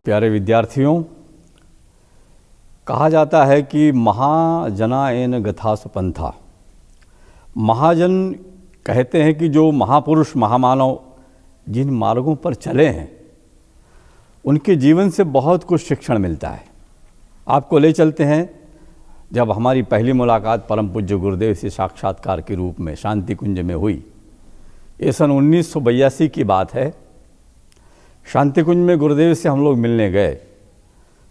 प्यारे विद्यार्थियों, कहा जाता है कि महाजना एन गथास पंथा। महाजन कहते हैं कि जो महापुरुष महामानव जिन मार्गों पर चले हैं उनके जीवन से बहुत कुछ शिक्षण मिलता है। आपको ले चलते हैं जब हमारी पहली मुलाकात परम पूज्य गुरुदेव से साक्षात्कार के रूप में शांति कुंज में हुई। ये सन 1982 की बात है। शांति कुंज में गुरुदेव से हम लोग मिलने गए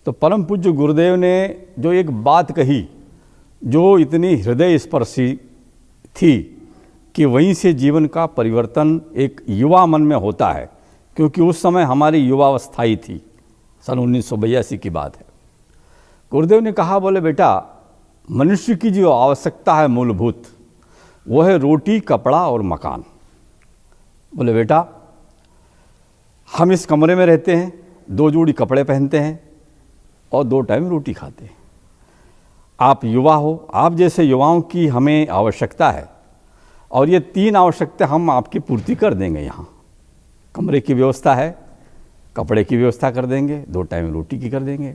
तो परम पूज्य गुरुदेव ने जो एक बात कही जो इतनी हृदय स्पर्शी थी कि वहीं से जीवन का परिवर्तन एक युवा मन में होता है, क्योंकि उस समय हमारी युवावस्था ही थी। सन 1982 की बात है। गुरुदेव ने कहा, बोले बेटा, मनुष्य की जो आवश्यकता है मूलभूत वो है रोटी, कपड़ा और मकान। बोले बेटा, हम इस कमरे में रहते हैं, 2 जोड़ी कपड़े पहनते हैं और 2 टाइम रोटी खाते हैं। आप युवा हो, आप जैसे युवाओं की हमें आवश्यकता है और ये 3 आवश्यकता हम आपकी पूर्ति कर देंगे। यहाँ कमरे की व्यवस्था है, कपड़े की व्यवस्था कर देंगे, 2 टाइम रोटी की कर देंगे।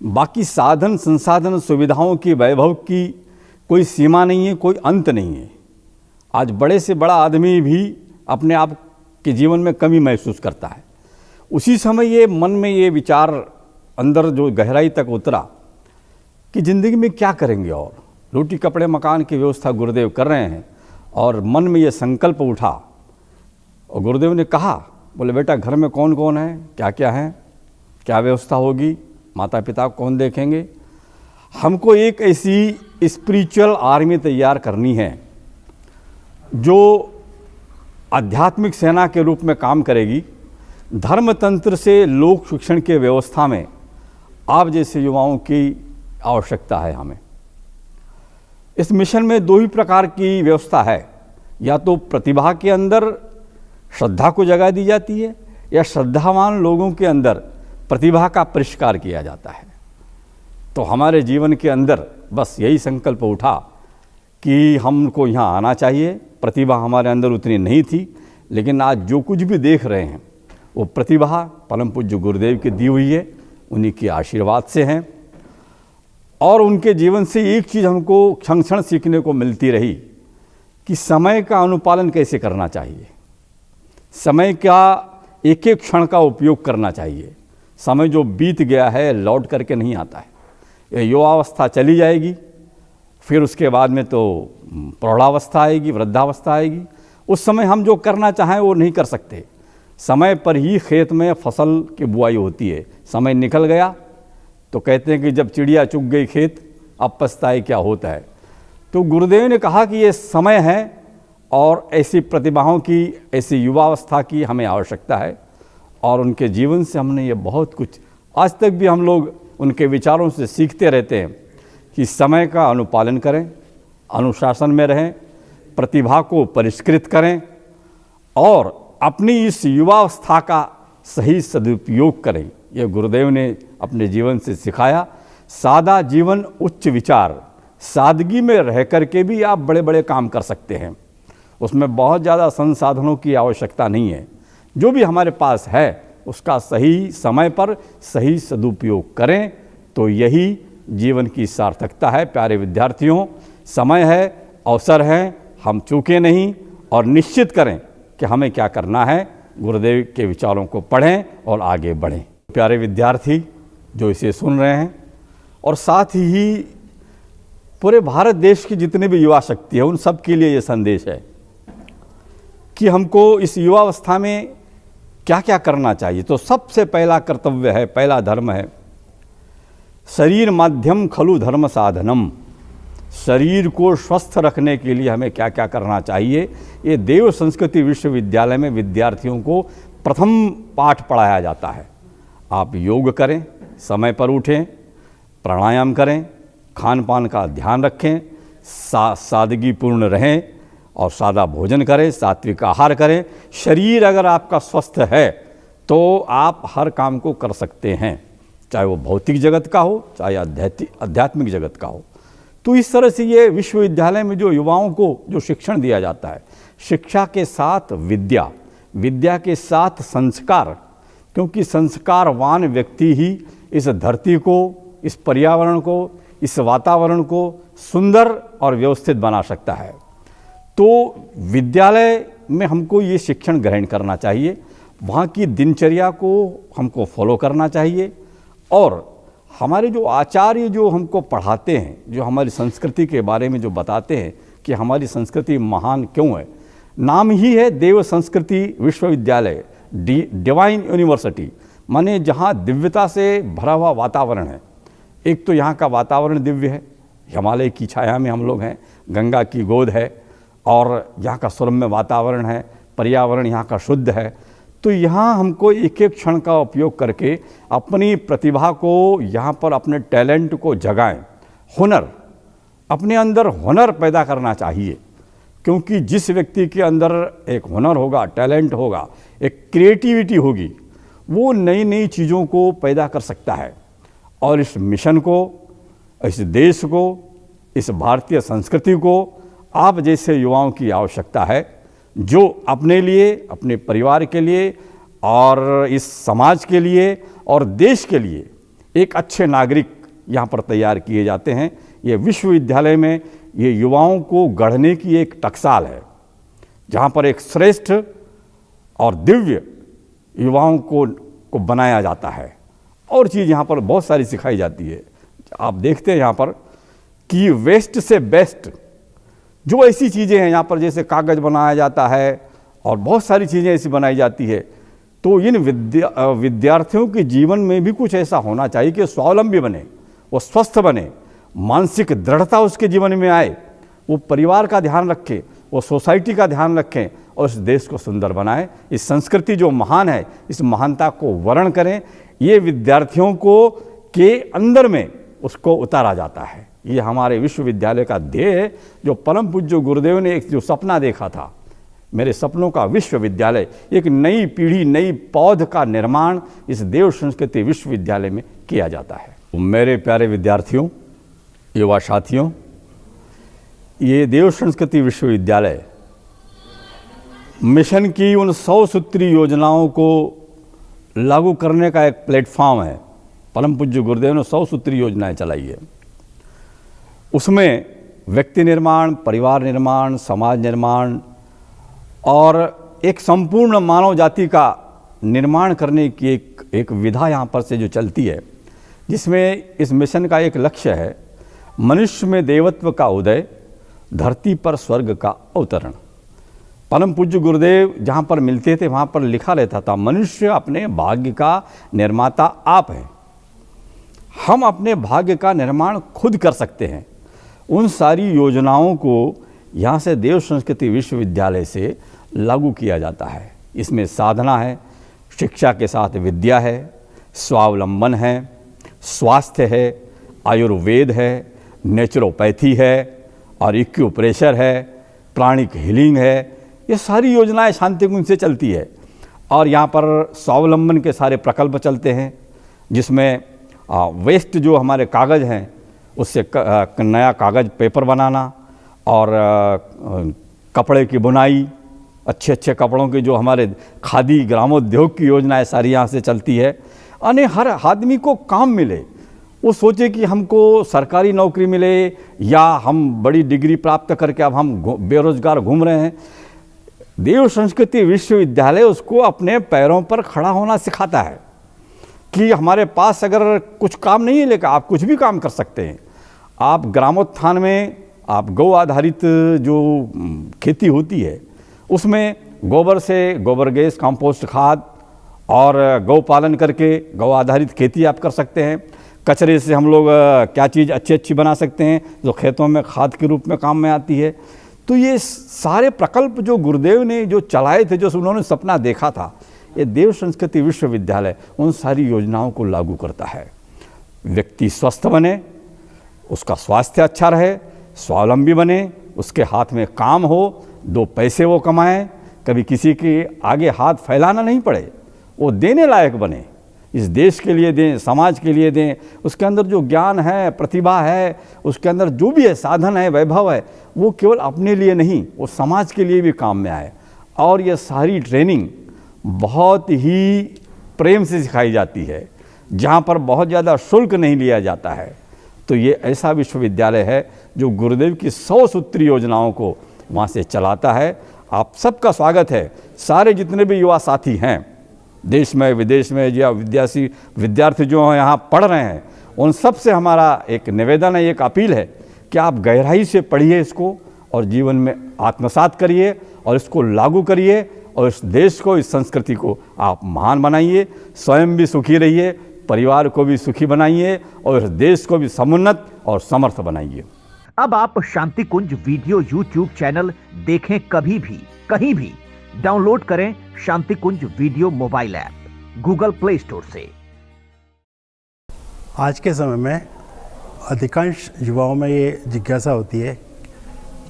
बाकी साधन संसाधन सुविधाओं की वैभव की कोई सीमा नहीं है, कोई अंत नहीं है। आज बड़े से बड़ा आदमी भी अपने आप के जीवन में कमी महसूस करता है। उसी समय ये मन में ये विचार अंदर जो गहराई तक उतरा कि ज़िंदगी में क्या करेंगे, और रोटी कपड़े मकान की व्यवस्था गुरुदेव कर रहे हैं और मन में ये संकल्प उठा। और गुरुदेव ने कहा, बोले बेटा, घर में कौन कौन है, क्या क्या है, क्या व्यवस्था होगी, माता पिता कौन देखेंगे। हमको एक ऐसी स्पिरिचुअल आर्मी तैयार करनी है जो आध्यात्मिक सेना के रूप में काम करेगी। धर्मतंत्र से लोक शिक्षण के व्यवस्था में आप जैसे युवाओं की आवश्यकता है हमें। इस मिशन में 2 ही प्रकार की व्यवस्था है, या तो प्रतिभा के अंदर श्रद्धा को जगह दी जाती है या श्रद्धावान लोगों के अंदर प्रतिभा का परिष्कार किया जाता है। तो हमारे जीवन के अंदर बस यही संकल्प उठा कि हमको यहाँ आना चाहिए। प्रतिभा हमारे अंदर उतनी नहीं थी, लेकिन आज जो कुछ भी देख रहे हैं वो प्रतिभा परम पूज्य गुरुदेव की दी हुई है, उन्हीं के आशीर्वाद से हैं। और उनके जीवन से एक चीज़ हमको क्षण क्षण सीखने को मिलती रही कि समय का अनुपालन कैसे करना चाहिए, समय का एक एक क्षण का उपयोग करना चाहिए। समय जो बीत गया है लौट करके नहीं आता है। ये युवावस्था चली जाएगी, फिर उसके बाद में तो प्रौढ़ावस्था आएगी, वृद्धावस्था आएगी। उस समय हम जो करना चाहें वो नहीं कर सकते। समय पर ही खेत में फसल की बुआई होती है। समय निकल गया तो कहते हैं कि जब चिड़िया चुग गई खेत, अब पछताए क्या होता है। तो गुरुदेव ने कहा कि ये समय है और ऐसी प्रतिभाओं की, ऐसी युवावस्था की हमें आवश्यकता है। और उनके जीवन से हमने ये बहुत कुछ, आज तक भी हम लोग उनके विचारों से सीखते रहते हैं कि समय का अनुपालन करें, अनुशासन में रहें, प्रतिभा को परिष्कृत करें और अपनी इस युवावस्था का सही सदुपयोग करें। ये गुरुदेव ने अपने जीवन से सिखाया। सादा जीवन, उच्च विचार। सादगी में रह करके भी आप बड़े बड़े काम कर सकते हैं। उसमें बहुत ज़्यादा संसाधनों की आवश्यकता नहीं है। जो भी हमारे पास है उसका सही समय पर सही सदुपयोग करें, तो यही जीवन की सार्थकता है। प्यारे विद्यार्थियों, समय है, अवसर है, हम चूकें नहीं और निश्चित करें कि हमें क्या करना है। गुरुदेव के विचारों को पढ़ें और आगे बढ़ें। प्यारे विद्यार्थी जो इसे सुन रहे हैं और साथ ही पूरे भारत देश की जितने भी युवा शक्ति है, उन सब के लिए ये संदेश है कि हमको इस युवावस्था में क्या क्या करना चाहिए। तो सबसे पहला कर्तव्य है, पहला धर्म है, शरीर माध्यम खलु धर्म साधनम। शरीर को स्वस्थ रखने के लिए हमें क्या क्या करना चाहिए, ये देव संस्कृति विश्वविद्यालय में विद्यार्थियों को प्रथम पाठ पढ़ाया जाता है। आप योग करें, समय पर उठें, प्राणायाम करें, खान पान का ध्यान रखें, सादगीपूर्ण रहें और सादा भोजन करें, सात्विक आहार करें। शरीर अगर आपका स्वस्थ है तो आप हर काम को कर सकते हैं, चाहे वो भौतिक जगत का हो, चाहे आध्यात्मिक जगत का हो। तो इस तरह से ये विश्वविद्यालय में जो युवाओं को जो शिक्षण दिया जाता है, शिक्षा के साथ विद्या, विद्या के साथ संस्कार, क्योंकि संस्कारवान व्यक्ति ही इस धरती को, इस पर्यावरण को, इस वातावरण को सुंदर और व्यवस्थित बना सकता है। तो विद्यालय में हमको ये शिक्षण ग्रहण करना चाहिए, वहाँ की दिनचर्या को हमको फॉलो करना चाहिए और हमारे जो आचार्य जो हमको पढ़ाते हैं, जो हमारी संस्कृति के बारे में जो बताते हैं कि हमारी संस्कृति महान क्यों है, नाम ही है देव संस्कृति विश्वविद्यालय, डिवाइन यूनिवर्सिटी, माने जहाँ दिव्यता से भरा हुआ वातावरण है। एक तो यहाँ का वातावरण दिव्य है, हिमालय की छाया में हम लोग हैं, गंगा की गोद है और यहाँ का सुरम्य वातावरण है, पर्यावरण यहाँ का शुद्ध है। तो यहाँ हमको एक एक क्षण का उपयोग करके अपनी प्रतिभा को, यहाँ पर अपने टैलेंट को जगाएं, हुनर, अपने अंदर हुनर पैदा करना चाहिए, क्योंकि जिस व्यक्ति के अंदर एक हुनर होगा, टैलेंट होगा, एक क्रिएटिविटी होगी, वो नई नई चीज़ों को पैदा कर सकता है। और इस मिशन को, इस देश को, इस भारतीय संस्कृति को आप जैसे युवाओं की आवश्यकता है, जो अपने लिए, अपने परिवार के लिए और इस समाज के लिए और देश के लिए एक अच्छे नागरिक यहाँ पर तैयार किए जाते हैं। ये विश्वविद्यालय में ये युवाओं को गढ़ने की एक टकसाल है, जहाँ पर एक श्रेष्ठ और दिव्य युवाओं को बनाया जाता है। और चीज़ यहाँ पर बहुत सारी सिखाई जाती है। आप देखते हैं यहाँ पर कि वेस्ट से बेस्ट जो ऐसी चीज़ें हैं यहाँ पर, जैसे कागज़ बनाया जाता है और बहुत सारी चीज़ें ऐसी बनाई जाती है। तो इन विद्यार्थियों के जीवन में भी कुछ ऐसा होना चाहिए कि स्वावलंबी बने, वो स्वस्थ बने, मानसिक दृढ़ता उसके जीवन में आए, वो परिवार का ध्यान रखें, वो सोसाइटी का ध्यान रखें और इस देश को सुंदर बनाएं। इस संस्कृति जो महान है, इस महानता को वर्ण करें। ये विद्यार्थियों को के अंदर में उसको उतारा जाता है। ये हमारे विश्वविद्यालय का ध्येय है, जो परम पूज्य गुरुदेव ने एक जो सपना देखा था, मेरे सपनों का विश्वविद्यालय, एक नई पीढ़ी, नई पौध का निर्माण इस देव संस्कृति विश्वविद्यालय में किया जाता है। तो मेरे प्यारे विद्यार्थियों, युवा साथियों, ये देव संस्कृति विश्वविद्यालय मिशन की उन 100 सूत्री योजनाओं को लागू करने का एक प्लेटफॉर्म है। परम पूज्य गुरुदेव ने 100 सूत्री योजनाएं चलाई है। उसमें व्यक्ति निर्माण, परिवार निर्माण, समाज निर्माण और एक संपूर्ण मानव जाति का निर्माण करने की एक विधा यहाँ पर से जो चलती है, जिसमें इस मिशन का एक लक्ष्य है मनुष्य में देवत्व का उदय, धरती पर स्वर्ग का अवतरण। परम पूज्य गुरुदेव जहाँ पर मिलते थे वहाँ पर लिखा रहता था, मनुष्य अपने भाग्य का निर्माता आप हैं, हम अपने भाग्य का निर्माण खुद कर सकते हैं। उन सारी योजनाओं को यहाँ से देव संस्कृति विश्वविद्यालय से लागू किया जाता है। इसमें साधना है, शिक्षा के साथ विद्या है, स्वावलंबन है, स्वास्थ्य है, आयुर्वेद है, नेचुरोपैथी है और एक्यूप्रेशर है, प्राणिक हीलिंग है। ये सारी योजनाएं शांति कुंज से चलती है। और यहाँ पर स्वावलंबन के सारे प्रकल्प चलते हैं, जिसमें वेस्ट जो हमारे कागज़ हैं उससे नया कागज़ पेपर बनाना और कपड़े की बुनाई, अच्छे अच्छे कपड़ों की जो हमारे खादी ग्रामोद्योग की योजनाएं सारी यहाँ से चलती है। यानी हर आदमी को काम मिले, वो सोचे कि हमको सरकारी नौकरी मिले या हम बड़ी डिग्री प्राप्त करके अब हम बेरोजगार घूम रहे हैं। देव संस्कृति विश्वविद्यालय उसको अपने पैरों पर खड़ा होना सिखाता है कि हमारे पास अगर कुछ काम नहीं है, लेकिन आप कुछ भी काम कर सकते हैं। आप ग्रामोत्थान में आप गौ आधारित जो खेती होती है उसमें गोबर से गोबर गैस, कंपोस्ट खाद और गौ पालन करके गौ आधारित खेती आप कर सकते हैं। कचरे से हम लोग क्या चीज़ अच्छी अच्छी बना सकते हैं जो खेतों में खाद के रूप में काम में आती है। तो ये सारे प्रकल्प जो गुरुदेव ने जो चलाए थे, जो उन्होंने सपना देखा था, ये देव संस्कृति विश्वविद्यालय उन सारी योजनाओं को लागू करता है। व्यक्ति स्वस्थ बने, उसका स्वास्थ्य अच्छा रहे, स्वावलंबी बने, उसके हाथ में काम हो, 2 पैसे वो कमाएं, कभी किसी के आगे हाथ फैलाना नहीं पड़े, वो देने लायक बने, इस देश के लिए दें, समाज के लिए दें। उसके अंदर जो ज्ञान है, प्रतिभा है, उसके अंदर जो भी है, साधन है, वैभव है, वो केवल अपने लिए नहीं, वो समाज के लिए भी काम में आए। और ये सारी ट्रेनिंग बहुत ही प्रेम से सिखाई जाती है, जहाँ पर बहुत ज़्यादा शुल्क नहीं लिया जाता है। तो ये ऐसा विश्वविद्यालय है जो गुरुदेव की 100 सूत्री योजनाओं को वहाँ से चलाता है। आप सबका स्वागत है। सारे जितने भी युवा साथी हैं देश में विदेश में या विद्यार्थी जो हैं यहाँ पढ़ रहे हैं, उन सब से हमारा एक निवेदन है, एक अपील है कि आप गहराई से पढ़िए इसको और जीवन में आत्मसात करिए और इसको लागू करिए और इस देश को, इस संस्कृति को आप महान बनाइए। स्वयं भी सुखी रहिए, परिवार को भी सुखी बनाइए और इस देश को भी समुन्नत और समर्थ बनाइए। अब आप Shanti Kunj video YouTube channel देखें कभी भी कहीं भी। डाउनलोड करें Shanti Kunj video mobile app Google Play Store से। आज के समय में अधिकांश युवाओं में ये जिज्ञासा होती है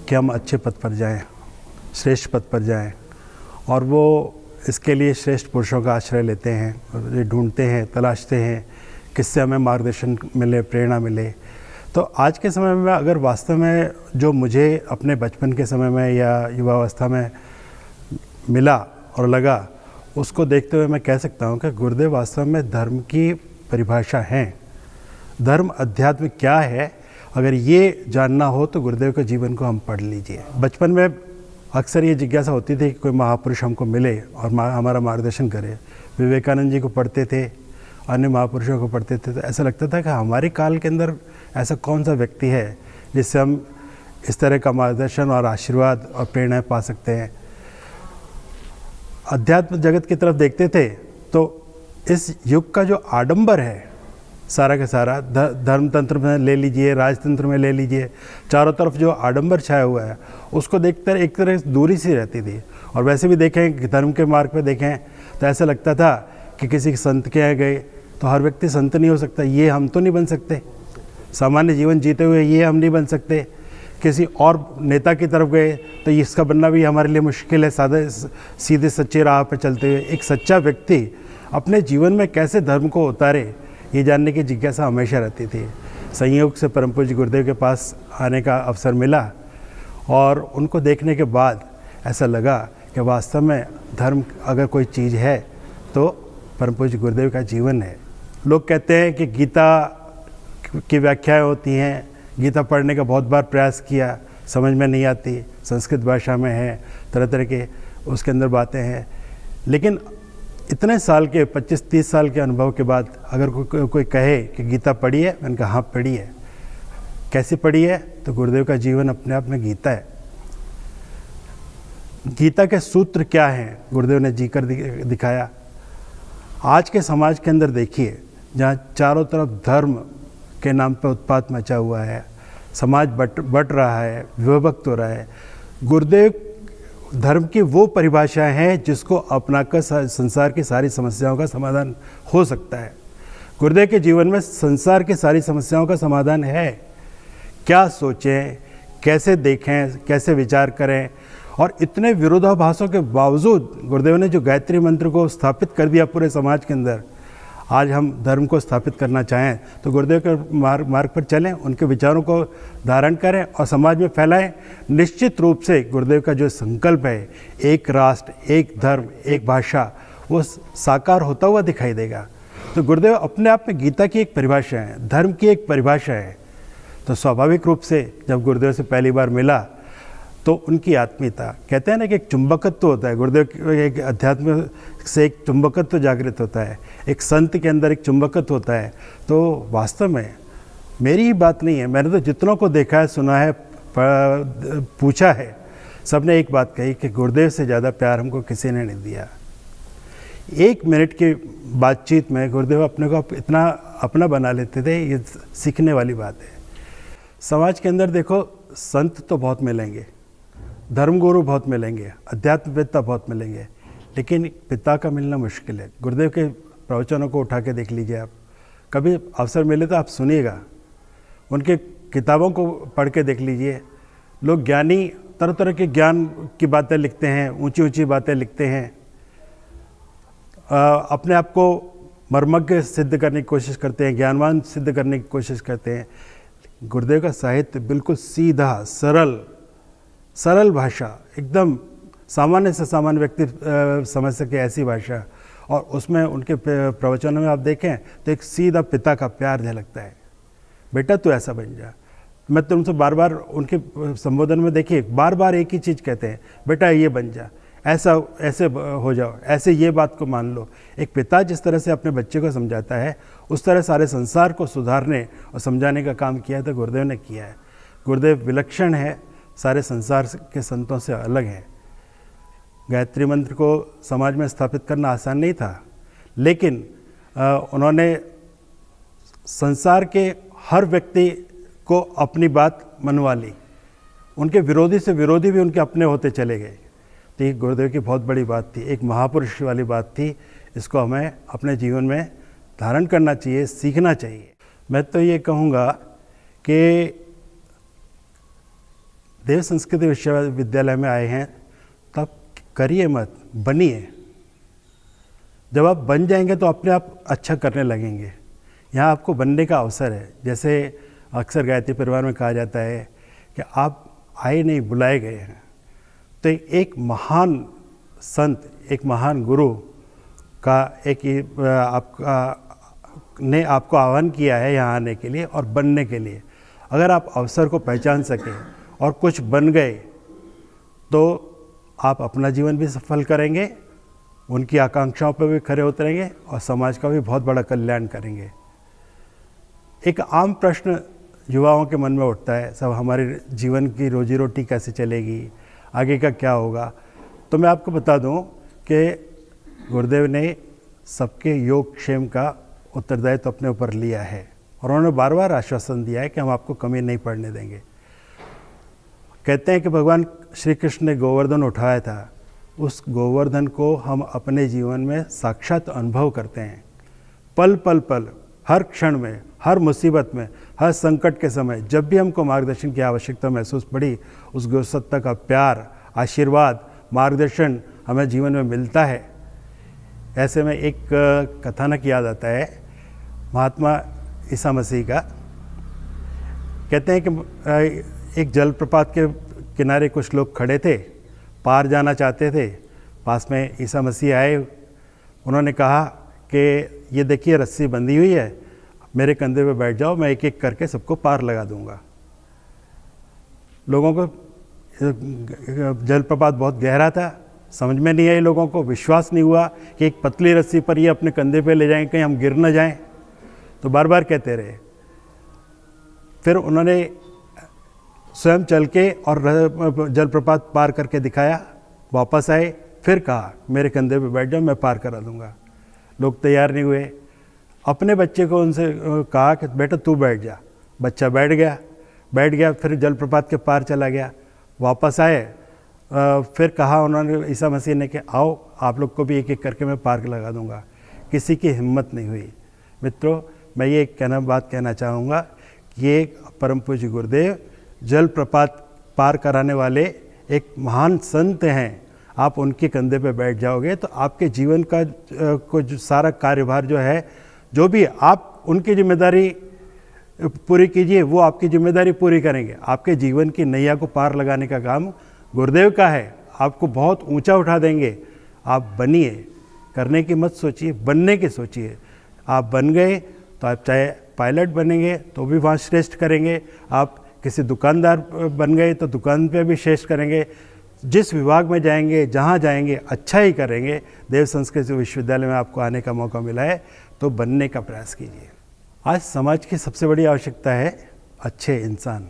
कि हम अच्छे पद पर जाएं, श्रेष्ठ पद पर जाएं, और वो इसके लिए श्रेष्ठ पुरुषों का आश्रय लेते हैं, ये ढूंढते हैं, तलाशते हैं किससे हमें मार्गदर्शन मिले, प्रेरणा मिले। तो आज के समय में अगर वास्तव में जो मुझे अपने बचपन के समय में या युवावस्था में मिला और लगा, उसको देखते हुए मैं कह सकता हूँ कि गुरुदेव वास्तव में धर्म की परिभाषा हैं। धर्म अध्यात्म क्या है, अगर ये जानना हो तो गुरुदेव के जीवन को हम पढ़ लीजिए। बचपन में अक्सर ये जिज्ञासा होती थी कि कोई महापुरुष हमको मिले और हमारा मार्गदर्शन करे। विवेकानंद जी को पढ़ते थे, अन्य महापुरुषों को पढ़ते थे, तो ऐसा लगता था कि हमारे काल के अंदर ऐसा कौन सा व्यक्ति है जिससे हम इस तरह का मार्गदर्शन और आशीर्वाद और प्रेरणा पा सकते हैं। अध्यात्म जगत की तरफ देखते थे तो इस युग का जो आडंबर है सारा का सारा, धर्म तंत्र में ले लीजिए, राजतंत्र में ले लीजिए, चारों तरफ जो आडंबर छाया हुआ है उसको देखकर एक तरह दूरी सी रहती थी। और वैसे भी देखें, धर्म के मार्ग पे देखें तो ऐसा लगता था कि किसी संत के यहाँ गए तो हर व्यक्ति संत नहीं हो सकता, ये हम तो नहीं बन सकते। सामान्य जीवन जीते हुए ये हम नहीं बन सकते। किसी और नेता की तरफ गए तो इसका बनना भी हमारे लिए मुश्किल है, सादे सीधे सच्चे राह पर चलते हुए। एक सच्चा व्यक्ति अपने जीवन में कैसे धर्म को उतारे, ये जानने की जिज्ञासा हमेशा रहती थी। संयोग से परम पूज्य गुरुदेव के पास आने का अवसर मिला और उनको देखने के बाद ऐसा लगा कि वास्तव में धर्म अगर कोई चीज़ है तो परम पूज्य गुरुदेव का जीवन है। लोग कहते हैं कि गीता की व्याख्याएं होती हैं, गीता पढ़ने का बहुत बार प्रयास किया, समझ में नहीं आती, संस्कृत भाषा में है, तरह तरह के उसके अंदर बातें हैं। लेकिन इतने साल के 25-30 साल के अनुभव के बाद अगर कोई कहे कि गीता पढ़ी है, मैंने कहा हाँ पढ़ी है। कैसे पढ़ी है? तो गुरुदेव का जीवन अपने आप में गीता है। गीता के सूत्र क्या हैं गुरुदेव ने जी कर दिखाया। आज के समाज के अंदर देखिए, जहाँ चारों तरफ धर्म के नाम पर उत्पात मचा हुआ है, समाज बट रहा है, विभक्त हो रहा है। गुरुदेव धर्म की वो परिभाषाएं हैं जिसको अपनाकर संसार की सारी समस्याओं का समाधान हो सकता है। गुरुदेव के जीवन में संसार की सारी समस्याओं का समाधान है। क्या सोचें, कैसे देखें, कैसे विचार करें। और इतने विरोधाभासों के बावजूद गुरुदेव ने जो गायत्री मंत्र को स्थापित कर दिया पूरे समाज के अंदर, आज हम धर्म को स्थापित करना चाहें तो गुरुदेव के मार्ग पर चलें, उनके विचारों को धारण करें और समाज में फैलाएं। निश्चित रूप से गुरुदेव का जो संकल्प है, एक राष्ट्र, एक धर्म, एक भाषा, वो साकार होता हुआ दिखाई देगा। तो गुरुदेव अपने आप में गीता की एक परिभाषा है, धर्म की एक परिभाषा है। तो स्वाभाविक रूप से जब गुरुदेव से पहली बार मिला तो उनकी आत्मीयता, कहते हैं ना कि एक चुंबकत्व होता है, गुरुदेव के एक अध्यात्म से एक चुंबकत्व जागृत होता है, एक संत के अंदर एक चुंबकत्व होता है। तो वास्तव में मेरी ही बात नहीं है, मैंने तो जितनों को देखा है, सुना है, पूछा है, सबने एक बात कही कि गुरुदेव से ज़्यादा प्यार हमको किसी ने नहीं दिया। 1 मिनट की बातचीत में गुरुदेव अपने को इतना अपना बना लेते थे, ये सीखने वाली बात है। समाज के अंदर देखो, संत तो बहुत मिलेंगे, धर्मगुरु बहुत मिलेंगे, अध्यात्मवेत्ता बहुत मिलेंगे, लेकिन पिता का मिलना मुश्किल है। गुरुदेव के प्रवचनों को उठा के देख लीजिए आप, कभी अवसर मिले तो आप सुनिएगा, उनके किताबों को पढ़ के देख लीजिए। लोग ज्ञानी तरह तरह के ज्ञान की बातें लिखते हैं, ऊंची ऊंची बातें लिखते हैं, अपने आप को मर्मज्ञ सिद्ध करने की कोशिश करते हैं, ज्ञानवान सिद्ध करने की कोशिश करते हैं। गुरुदेव का साहित्य बिल्कुल सीधा, सरल भाषा, एकदम सामान्य से सामान्य व्यक्ति समझ सके ऐसी भाषा। और उसमें उनके प्रवचनों में आप देखें तो एक सीधा पिता का प्यार झलकता है, बेटा तू ऐसा बन जा। मैं तुमसे बार बार उनके संबोधन में देखिए बार बार एक ही चीज़ कहते हैं, बेटा ये बन जा, ऐसा ऐसे हो जाओ, ऐसे ये बात को मान लो। एक पिता जिस तरह से अपने बच्चे को समझाता है उस तरह सारे संसार को सुधारने और समझाने का काम किया है तो गुरुदेव ने किया है। गुरुदेव विलक्षण है, सारे संसार के संतों से अलग है। गायत्री मंत्र को समाज में स्थापित करना आसान नहीं था, लेकिन उन्होंने संसार के हर व्यक्ति को अपनी बात मनवा ली। उनके विरोधी से विरोधी भी उनके अपने होते चले गए। तो ये गुरुदेव की बहुत बड़ी बात थी, एक महापुरुष वाली बात थी। इसको हमें अपने जीवन में धारण करना चाहिए, सीखना चाहिए। मैं तो ये कहूँगा कि देव संस्कृति विश्वविद्यालय में आए हैं तब करिए मत, बनिए। जब आप बन जाएंगे तो अपने आप अच्छा करने लगेंगे। यहाँ आपको बनने का अवसर है। जैसे अक्सर गायत्री परिवार में कहा जाता है कि आप आए नहीं बुलाए गए हैं। तो एक महान संत, एक महान गुरु का ने आपको आह्वान किया है यहाँ आने के लिए और बनने के लिए। अगर आप अवसर को पहचान सकें और कुछ बन गए तो आप अपना जीवन भी सफल करेंगे, उनकी आकांक्षाओं पर भी खरे उतरेंगे और समाज का भी बहुत बड़ा कल्याण करेंगे। एक आम प्रश्न युवाओं के मन में उठता है, सब हमारे जीवन की रोजी रोटी कैसे चलेगी, आगे का क्या होगा। तो मैं आपको बता दूं कि गुरुदेव ने सबके योग क्षेम का उत्तरदायित्व अपने ऊपर लिया है और उन्होंने बार बार आश्वासन दिया है कि हम आपको कमी नहीं पड़ने देंगे। कहते हैं कि भगवान श्री कृष्ण ने गोवर्धन उठाया था, उस गोवर्धन को हम अपने जीवन में साक्षात अनुभव करते हैं। पल पल पल, हर क्षण में, हर मुसीबत में, हर संकट के समय जब भी हमको मार्गदर्शन की आवश्यकता महसूस पड़ी, उस गुरुसत्ता का प्यार, आशीर्वाद, मार्गदर्शन हमें जीवन में मिलता है। ऐसे में एक कथानक याद आता है महात्मा ईसा मसीह का। कहते हैं कि एक जलप्रपात के किनारे कुछ लोग खड़े थे, पार जाना चाहते थे। पास में ईसा मसीह आए, उन्होंने कहा कि ये देखिए रस्सी बंधी हुई है, मेरे कंधे पे बैठ जाओ, मैं एक एक करके सबको पार लगा दूंगा। लोगों को जलप्रपात बहुत गहरा था, समझ में नहीं आई, लोगों को विश्वास नहीं हुआ कि एक पतली रस्सी पर ये अपने कंधे पे ले जाएं, कहीं हम गिर न जाएं। तो बार बार कहते रहे। फिर उन्होंने स्वयं चल के और जलप्रपात पार करके दिखाया, वापस आए, फिर कहा मेरे कंधे पे बैठ जाओ, मैं पार करा दूंगा। लोग तैयार नहीं हुए। अपने बच्चे को उनसे कहा कि बेटा तू बैठ जा। बच्चा बैठ गया, फिर जलप्रपात के पार चला गया। वापस आए, फिर कहा उन्होंने ईसा मसीह ने कि आओ आप लोग को भी एक एक करके मैं पार लगा दूंगा। किसी की हिम्मत नहीं हुई। मित्रों, मैं ये बात कहना चाहूँगा कि ये परम पूज्य गुरुदेव जलप्रपात पार कराने वाले एक महान संत हैं। आप उनके कंधे पे बैठ जाओगे तो आपके जीवन का को जो सारा कार्यभार जो है, जो भी आप उनकी जिम्मेदारी पूरी कीजिए, वो आपकी जिम्मेदारी पूरी करेंगे। आपके जीवन की नैया को पार लगाने का काम गुरुदेव का है। आपको बहुत ऊंचा उठा देंगे। आप बनिए, करने की मत सोचिए, बनने की सोचिए। आप बन गए तो आप चाहे पायलट बनेंगे तो भी वहाँ श्रेष्ठ करेंगे, आप किसी दुकानदार बन गए तो दुकान पे भी श्रेष्ठ करेंगे। जिस विभाग में जाएंगे, जहाँ जाएंगे, अच्छा ही करेंगे। देव संस्कृति विश्वविद्यालय में आपको आने का मौका मिला है तो बनने का प्रयास कीजिए। आज समाज की सबसे बड़ी आवश्यकता है अच्छे इंसान।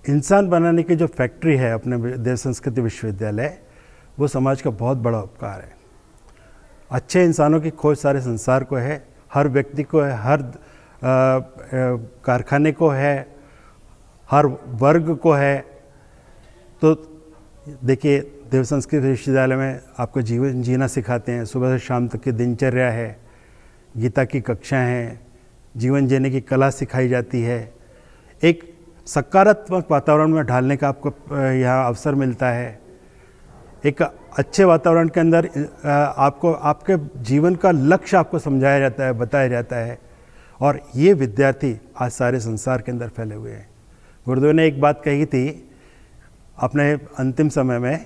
इंसान बनाने की जो फैक्ट्री है अपने देव संस्कृति विश्वविद्यालय, वो समाज का बहुत बड़ा उपकार है। अच्छे इंसानों की खोज सारे संसार को है, हर व्यक्ति को है, हर कारखाने को है, हर वर्ग को है। तो देखिए, देव संस्कृति विश्वविद्यालय में आपको जीवन जीना सिखाते हैं। सुबह से शाम तक की दिनचर्या है, गीता की कक्षाएं हैं, जीवन जीने की कला सिखाई जाती है। एक सकारात्मक वातावरण में ढालने का आपको यहाँ अवसर मिलता है। एक अच्छे वातावरण के अंदर आपको आपके जीवन का लक्ष्य आपको समझाया जाता है, बताया जाता है। और ये विद्यार्थी आज सारे संसार के अंदर फैले हुए हैं। गुरुदेव ने एक बात कही थी अपने अंतिम समय में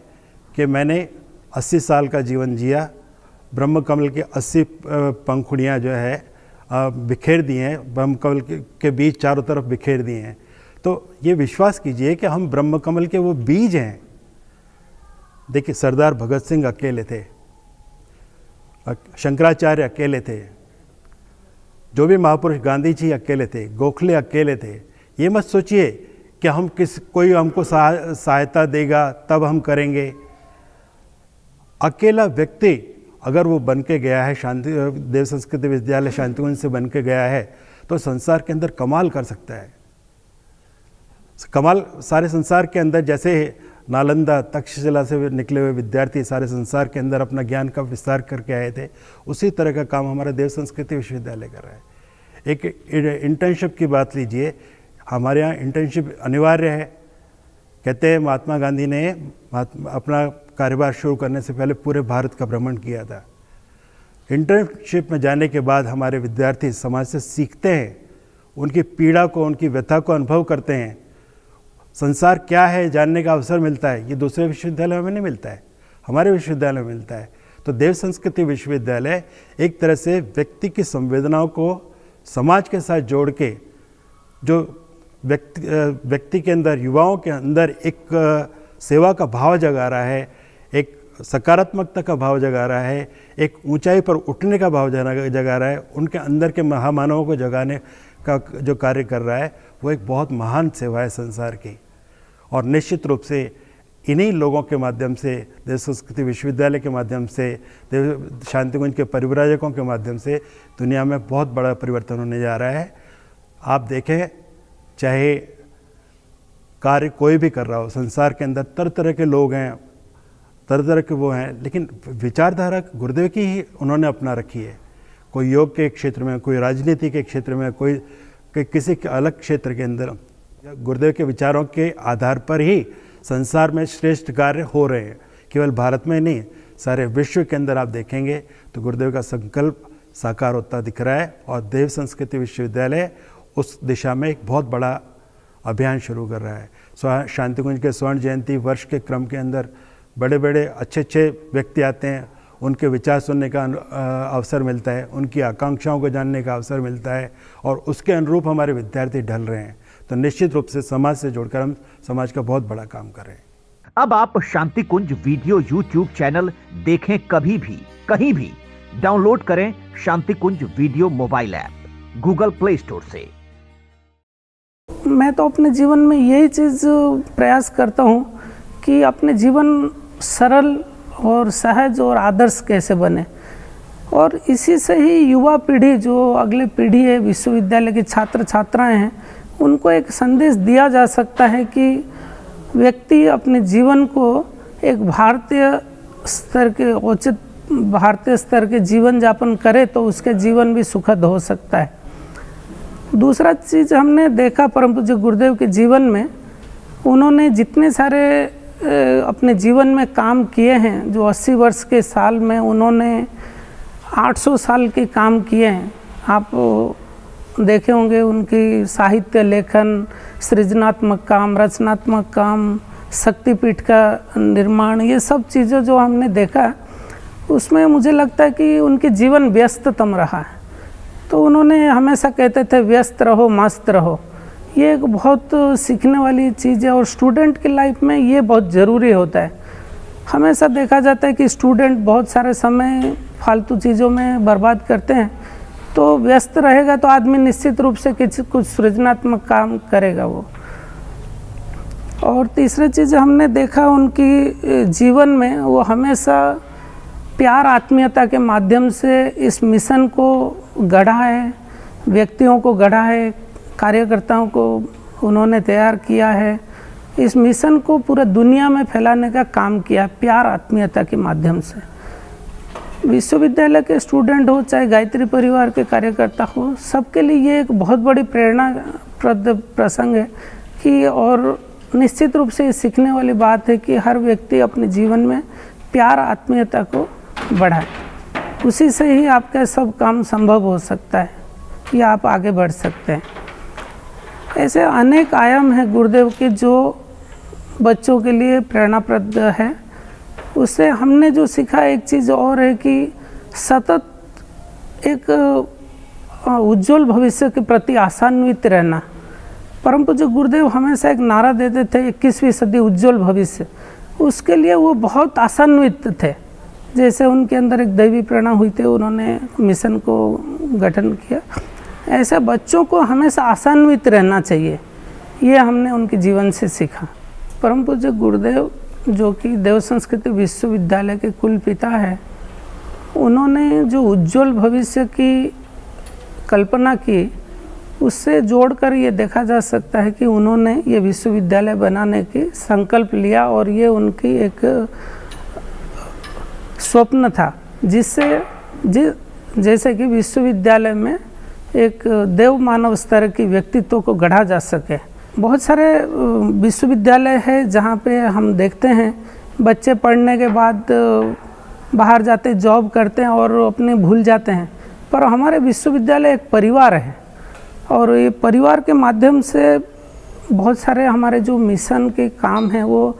कि मैंने 80 साल का जीवन जिया ब्रह्म कमल के 80 पंखुड़ियाँ जो है बिखेर दी हैं, ब्रह्म कमल के बीज चारों तरफ बिखेर दिए हैं। तो ये विश्वास कीजिए कि हम ब्रह्म कमल के वो बीज हैं। देखिए, सरदार भगत सिंह अकेले थे, शंकराचार्य अकेले थे, जो भी महापुरुष गांधी जी अकेले थे, गोखले अकेले थे। ये मत सोचिए कि हम कोई हमको सहायता देगा तब हम करेंगे। अकेला व्यक्ति अगर वो बन के गया है, शांति देव संस्कृति विद्यालय शांतिकुंज से बन के गया है, तो संसार के अंदर कमाल कर सकता है। कमाल सारे संसार के अंदर, जैसे नालंदा तक्षशिला से निकले हुए विद्यार्थी सारे संसार के अंदर अपना ज्ञान का विस्तार करके आए थे, उसी तरह का काम हमारा देव संस्कृति विश्वविद्यालय कर रहा है। एक इंटर्नशिप की बात लीजिए, हमारे यहाँ इंटर्नशिप अनिवार्य है। कहते हैं महात्मा गांधी ने अपना कार्यभार शुरू करने से पहले पूरे भारत का भ्रमण किया था। इंटर्नशिप में जाने के बाद हमारे विद्यार्थी समाज से सीखते हैं, उनकी पीड़ा को, उनकी व्यथा को अनुभव करते हैं। संसार क्या है जानने का अवसर मिलता है। ये दूसरे विश्वविद्यालयों में नहीं मिलता है, हमारे विश्वविद्यालय में मिलता है। तो देव संस्कृति विश्वविद्यालय एक तरह से व्यक्ति की संवेदनाओं को समाज के साथ जोड़ के, जो व्यक्ति के अंदर, युवाओं के अंदर एक सेवा का भाव जगा रहा है, एक सकारात्मकता का भाव जगा रहा है, एक ऊंचाई पर उठने का भाव जगा रहा है, उनके अंदर के महामानवों को जगाने का जो कार्य कर रहा है, वो एक बहुत महान सेवा है संसार की। और निश्चित रूप से इन्हीं लोगों के माध्यम से, देव संस्कृति विश्वविद्यालय के माध्यम से, देव शांतिकुंज के परिव्राजकों के माध्यम से दुनिया में बहुत बड़ा परिवर्तन होने जा रहा है। आप देखें, चाहे कार्य कोई भी कर रहा हो, संसार के अंदर तरह तरह के लोग हैं, तरह तरह के वो हैं, लेकिन विचारधारा गुरुदेव की ही उन्होंने अपना रखी है। कोई योग के क्षेत्र में, कोई राजनीति के क्षेत्र में, कोई किसी के अलग क्षेत्र के अंदर गुरुदेव के विचारों के आधार पर ही संसार में श्रेष्ठ कार्य हो रहे हैं। केवल भारत में नहीं, सारे विश्व के अंदर आप देखेंगे तो गुरुदेव का संकल्प साकार होता दिख रहा है। और देव संस्कृति विश्वविद्यालय उस दिशा में एक बहुत बड़ा अभियान शुरू कर रहा है। शांतिकुंज के स्वर्ण जयंती वर्ष के क्रम के अंदर बड़े बड़े अच्छे व्यक्ति आते हैं, उनके विचार सुनने का अवसर मिलता है, उनकी आकांक्षाओं को जानने का अवसर मिलता है, और उसके अनुरूप हमारे विद्यार्थी ढल रहे हैं। तो निश्चित रूप से समाज से जुड़कर हम समाज का बहुत बड़ा काम कर रहे हैं। अब आप Shanti Kunj video YouTube channel देखें कभी भी, कहीं भी। डाउनलोड करें Shanti Kunj video mobile app Google Play Store से। मैं तो अपने जीवन में यही चीज़ प्रयास करता हूँ कि अपने जीवन सरल और सहज और आदर्श कैसे बने, और इसी से ही युवा पीढ़ी, जो अगली पीढ़ी है, विश्वविद्यालय के छात्र छात्राएं हैं, उनको एक संदेश दिया जा सकता है कि व्यक्ति अपने जीवन को एक भारतीय स्तर के, उचित भारतीय स्तर के जीवन यापन करे तो उसके जीवन भी सुखद हो सकता है। दूसरा चीज़ हमने देखा परम पूज्य गुरुदेव के जीवन में, उन्होंने जितने सारे अपने जीवन में काम किए हैं, जो 80 वर्ष के साल में उन्होंने 800 साल के काम किए हैं। आप देखे होंगे उनकी साहित्य लेखन, सृजनात्मक काम, रचनात्मक काम, शक्तिपीठ का निर्माण, ये सब चीज़ें जो हमने देखा, उसमें मुझे लगता है कि उनके जीवन व्यस्ततम रहा है। तो उन्होंने हमेशा कहते थे व्यस्त रहो मस्त रहो। ये एक बहुत सीखने वाली चीज़ है, और स्टूडेंट की लाइफ में ये बहुत ज़रूरी होता है। हमेशा देखा जाता है कि स्टूडेंट बहुत सारे समय फालतू चीज़ों में बर्बाद करते हैं। तो व्यस्त रहेगा तो आदमी निश्चित रूप से कुछ सृजनात्मक काम करेगा वो। और तीसरी चीज़ हमने देखा उनकी जीवन में, वो हमेशा प्यार आत्मीयता के माध्यम से इस मिशन को गढ़ा है, व्यक्तियों को गढ़ा है, कार्यकर्ताओं को उन्होंने तैयार किया है। इस मिशन को पूरा दुनिया में फैलाने का काम किया प्यार आत्मीयता के माध्यम से। विश्वविद्यालय के स्टूडेंट हो चाहे गायत्री परिवार के कार्यकर्ता हो, सबके लिए ये एक बहुत बड़ी प्रेरणाप्रद प्रसंग है कि, और निश्चित रूप से ये सीखने वाली बात है कि हर व्यक्ति अपने जीवन में प्यार आत्मीयता को बढ़ाए। उसी से ही आपका सब काम संभव हो सकता है कि आप आगे बढ़ सकते हैं। ऐसे अनेक आयाम हैं गुरुदेव के जो बच्चों के लिए प्रेरणाप्रद है। उससे हमने जो सीखा, एक चीज़ और है कि सतत एक उज्जवल भविष्य के प्रति आशान्वित रहना। परम पूज्य गुरुदेव हमेशा एक नारा देते थे 21वीं सदी उज्जवल भविष्य, उसके लिए वो बहुत आशान्वित थे। जैसे उनके अंदर एक दैवी प्रेरणा हुई थी, उन्होंने मिशन को गठन किया, ऐसे बच्चों को हमेशा आशान्वित रहना चाहिए, ये हमने उनके जीवन से सीखा। परम पूज्य गुरुदेव जो कि देव संस्कृति विश्वविद्यालय के कुल पिता है, उन्होंने जो उज्जवल भविष्य की कल्पना की, उससे जोड़कर ये देखा जा सकता है कि उन्होंने ये विश्वविद्यालय बनाने की संकल्प लिया और ये उनकी एक स्वप्न था, जिससे जैसे कि विश्वविद्यालय में एक देव मानव स्तर की व्यक्तित्व को गढ़ा जा सके। बहुत सारे विश्वविद्यालय है जहाँ पे हम देखते हैं बच्चे पढ़ने के बाद बाहर जाते जॉब करते हैं और अपने भूल जाते हैं, पर हमारे विश्वविद्यालय एक परिवार है और ये परिवार के माध्यम से बहुत सारे हमारे जो मिशन के काम हैं वो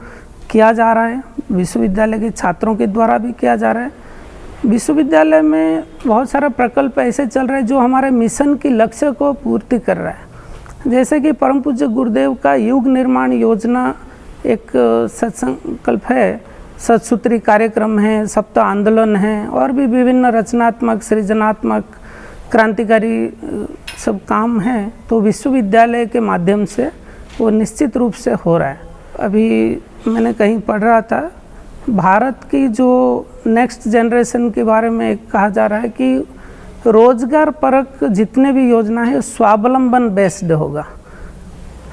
किया जा रहा है, विश्वविद्यालय के छात्रों के द्वारा भी किया जा रहा है। विश्वविद्यालय में बहुत सारा प्रकल्प ऐसे चल रहे हैं जो हमारे मिशन की लक्ष्य को पूर्ति कर रहा है। जैसे कि परम पूज्य गुरुदेव का युग निर्माण योजना एक सत्संकल्प है, सतसूत्री कार्यक्रम है, सप्ताह आंदोलन है और भी विभिन्न रचनात्मक सृजनात्मक क्रांतिकारी सब काम हैं, तो विश्वविद्यालय के माध्यम से वो निश्चित रूप से हो रहा है। अभी मैंने कहीं पढ़ रहा था, भारत की जो नेक्स्ट जनरेशन के बारे में कहा जा रहा है कि रोजगार परक जितने भी योजना है स्वावलंबन बेस्ड होगा।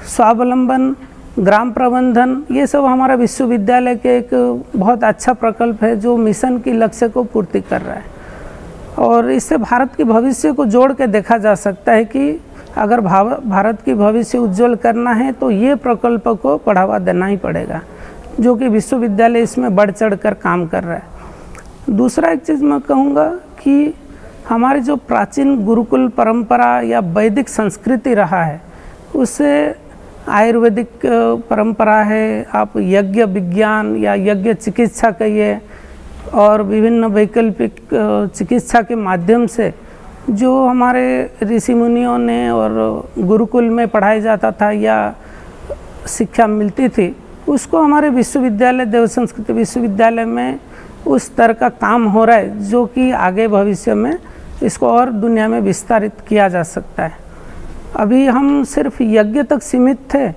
स्वावलंबन, ग्राम प्रबंधन, ये सब हमारा विश्वविद्यालय के एक बहुत अच्छा प्रकल्प है जो मिशन की लक्ष्य को पूर्ति कर रहा है। और इससे भारत के भविष्य को जोड़ के देखा जा सकता है कि अगर भारत की भविष्य उज्जवल करना है तो ये प्रकल्प को बढ़ावा देना ही पड़ेगा, जो कि विश्वविद्यालय इसमें बढ़ चढ़ कर काम कर रहा है। दूसरा एक चीज़ मैं कहूँगा कि हमारी जो प्राचीन गुरुकुल परंपरा या वैदिक संस्कृति रहा है, उससे आयुर्वेदिक परंपरा है, आप यज्ञ विज्ञान या यज्ञ चिकित्सा कहिए और विभिन्न वैकल्पिक चिकित्सा के माध्यम से जो हमारे ऋषि मुनियों ने और गुरुकुल में पढ़ाया जाता था या शिक्षा मिलती थी, उसको हमारे विश्वविद्यालय देव संस्कृति विश्वविद्यालय में उस तरह का काम हो रहा है, जो कि आगे भविष्य में इसको और दुनिया में विस्तारित किया जा सकता है। अभी हम सिर्फ यज्ञ तक सीमित थे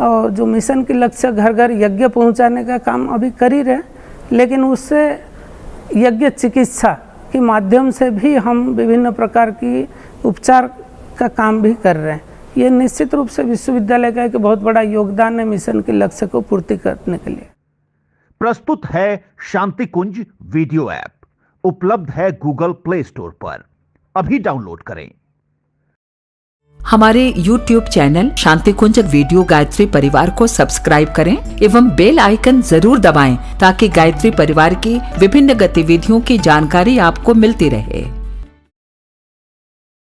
और जो मिशन के लक्ष्य घर घर यज्ञ पहुंचाने का काम अभी कर ही रहे, लेकिन उससे यज्ञ चिकित्सा के माध्यम से भी हम विभिन्न प्रकार की उपचार का काम भी कर रहे हैं। ये निश्चित रूप से विश्वविद्यालय का एक बहुत बड़ा योगदान है मिशन के लक्ष्य को पूर्ति करने के लिए। प्रस्तुत है शांति कुंज वीडियो ऐप, उपलब्ध है गूगल प्ले स्टोर पर। अभी डाउनलोड करें। हमारे YouTube चैनल शांति कुंज वीडियो गायत्री परिवार को सब्सक्राइब करें एवं बेल आइकन जरूर दबाएं ताकि गायत्री परिवार की विभिन्न गतिविधियों की जानकारी आपको मिलती रहे।